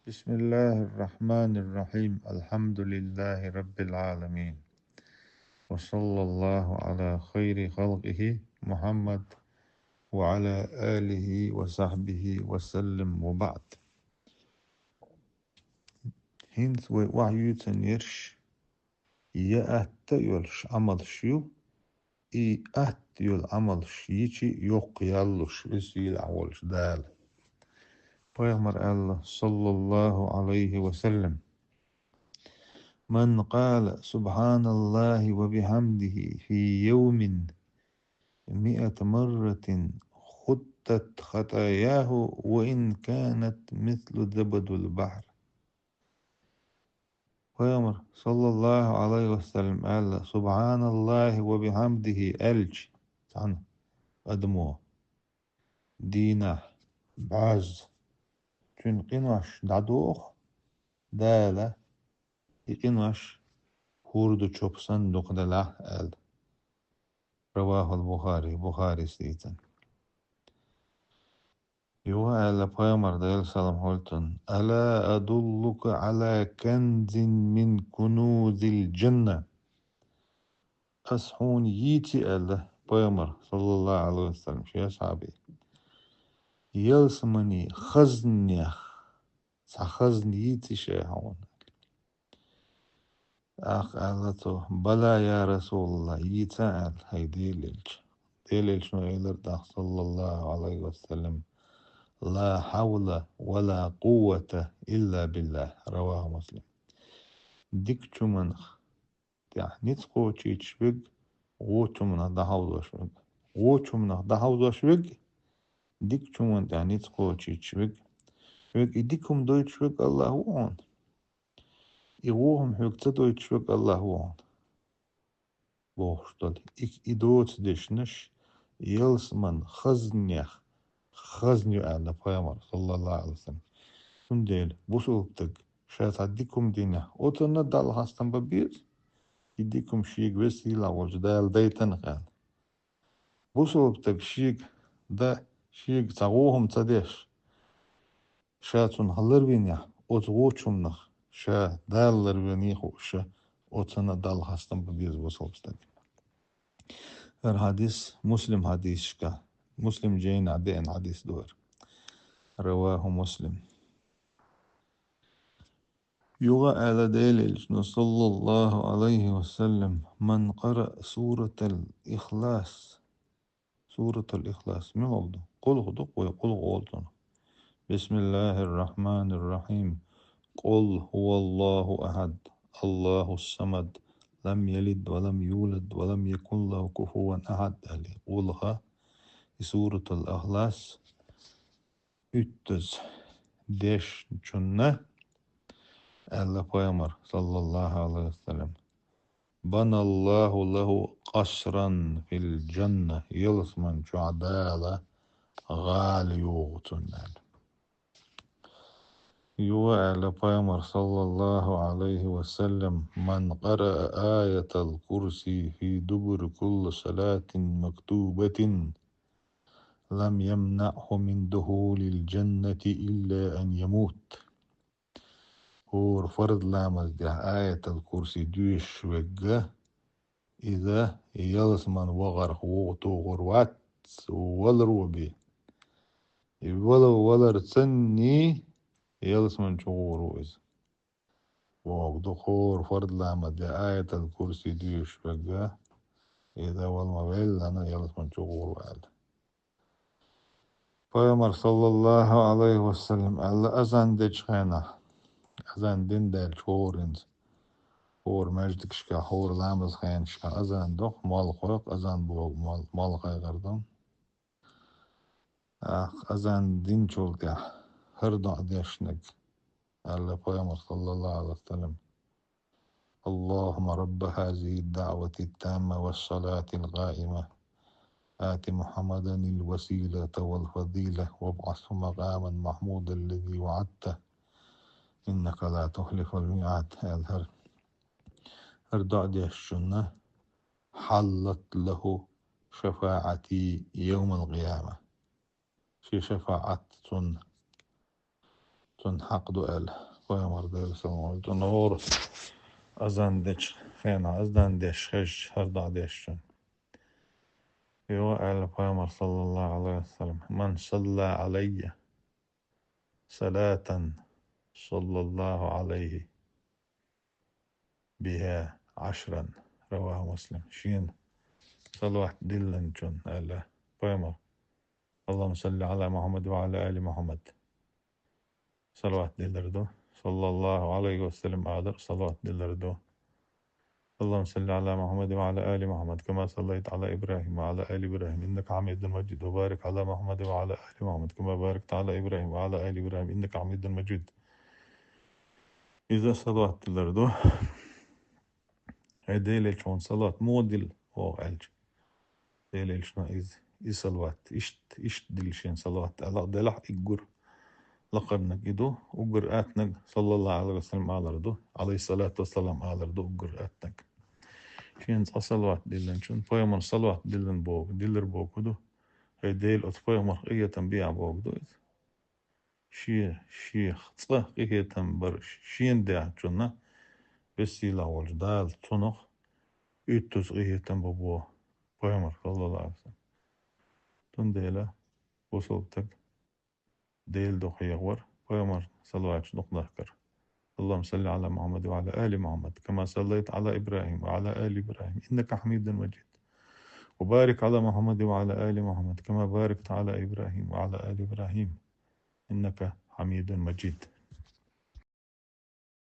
بسم الله الرحمن الرحيم الحمد لله رب العالمين وصلى الله على خير خلقه محمد وعلى آله وصحبه وسلم وبعد. هنت وعيوتن يرش يأت يلش عمل شيو أت يل عمل شيء يوق يلش يسيل عولش دال. پیغمبر الله صلى الله عليه وسلم من قال سبحان الله وبحمده في يوم 100 مرة خطت خطاياه وإن كانت مثل زبد البحر. پیغمبر صلى الله عليه وسلم قال سبحان الله وبحمده ألج تعن أدمو دينا بعز تنقنوش دعدوخ دالة يقنوش هوردو چوبسن دقدلا قال رواه البخاري بخاري سيتن. يوها على بيامر ديال سلام هولتون ألا أدلك على كنز من كنوز الجنة. أصحون ييتي ألا بيامر صلى الله عليه وسلم يا صحابي يلسمني خزنيخ سخزن ييتي شيهون. أخ ألتو بلا يا رسول الله ييتا أل هي ديلج نو إلر صلى الله عليه وسلم لا حول ولا قوة إلا بالله رواه مسلم. ديك چومنخ نيت قوتشيتش بيج غوتشومنخ دهاوزوش بيج غوتشومنخ دهاوزوش بيج ديك چومن نيت قوتشيتش بيج بيج إديكم دويتش بيج الله وون إغوهم حيك تدويتش بيج الله وون بوشتل إدوت ديشنش يلسمن خزنيو على بيامر صلى الله عليه وسلم سنديل بوسوبتك شات عديكم دينا أوتنا دال هاستن ببير يديكم شيك وسيلة وجدال ديتن قال بوسوبتك شيك دا شيك تغوهم تديش شاتون هلر بينيا أوتغوچم نخ شا دالر بينيخو شا أوتنا دال هاستن ببير بوسوبتك. الحديث مسلم حديث كا مسلم جين عدين حديث دور رواه مسلم. يغى على دليل صلى الله عليه وسلم من قرأ سورة الإخلاص مهولد قل خدق ويقول غولتنا بسم الله الرحمن الرحيم قل هو الله أحد الله الصمد لم يلد ولم يولد ولم يكن له كفوا أحد قولها سورة الإخلاص üttüz deş çunna Allah Peygamber sallallahu aleyhi ve sellem banallahu lahu qasran fil cennet yılsman çuadala gali yoğutunlar. Yuva ala Peygamber sallallahu aleyhi ve sellem man qara'a ayatal kursi fi dubur kulli salatin maktubetin لم يمنعه من دخول الجنة إلا أن يموت. هو فرض لامز ده آية الكرسي دوش وجه إذا يلسمن وغر وغتو غروات ولرو بي ولر تسني يلسمن شغورو إذ وغدو خور فرض لامز ده آية الكرسي دوش وجه إذا والمبيل أنا يلسمن شغورو آل. Peygamber sallallahu aleyhi ve sellem alla azan de çıkana azan din del çoğurins or mecdik şka hor lamız khayan şka azan doq mal qoyq azan bu mal qaygardan azan din çolga her da deşnek alla Peygamber sallallahu aleyhi ve sellem اللهم رب هذه الدعوة التامة والصلاة القائمة آت محمدا الوسيلة والفضيلة وابعثه مقاما محمودا الذي وعدته إنك لا تخلف الميعاد. هر دعدي الشنة حلت له شفاعتي يوم القيامة في شفاعة حق دؤل فيمر ديل سلام نور أزان ديش فينا أزدان ديش خش هردا ديش يوأل فيمر صلى الله عليه وسلم من صلى علي صلاة صلى الله عليه بها 10 رواه مسلم شين صلوات دلن جن ألا فيمر اللهم صل على محمد وعلى آل محمد صلوات دلردو صلى الله عليه وسلم آدر صلوات دلردو اللهم صل على محمد وعلى آل محمد كما صليت على إبراهيم وعلى آل إبراهيم إنك حميد مجيد وبارك على محمد وعلى آل محمد كما باركت على إبراهيم وعلى آل إبراهيم إنك حميد مجيد إذا صلوات دلردو هديل شون صلاة موديل أو ألج ديل شون إز صلوات إشت دلشين صلوات على دلح إجر لقد نجدو أجر آتنج صلى الله عليه وسلم عليه الصلاة والسلام أجر آتنج شين صلوات دلن شون فيمر صلوات دلن بوك دلر بوك دو هي ديل أطفيمر إيه تنبيع بوك دو شيخ صح إيه تنبر شين دع شونا بس يلا والجدال صنخ إتوس إيه تنبو فيمر صلى الله عليه وسلم تنديلا وصلتك ديل دو خيغور فيمر صلوات نقدر اللهم صل على محمد وعلى آل محمد كما صليت على إبراهيم وعلى آل إبراهيم إنك حميد مجيد وبارك على محمد وعلى آل محمد كما باركت على إبراهيم وعلى آل إبراهيم إنك حميد مجيد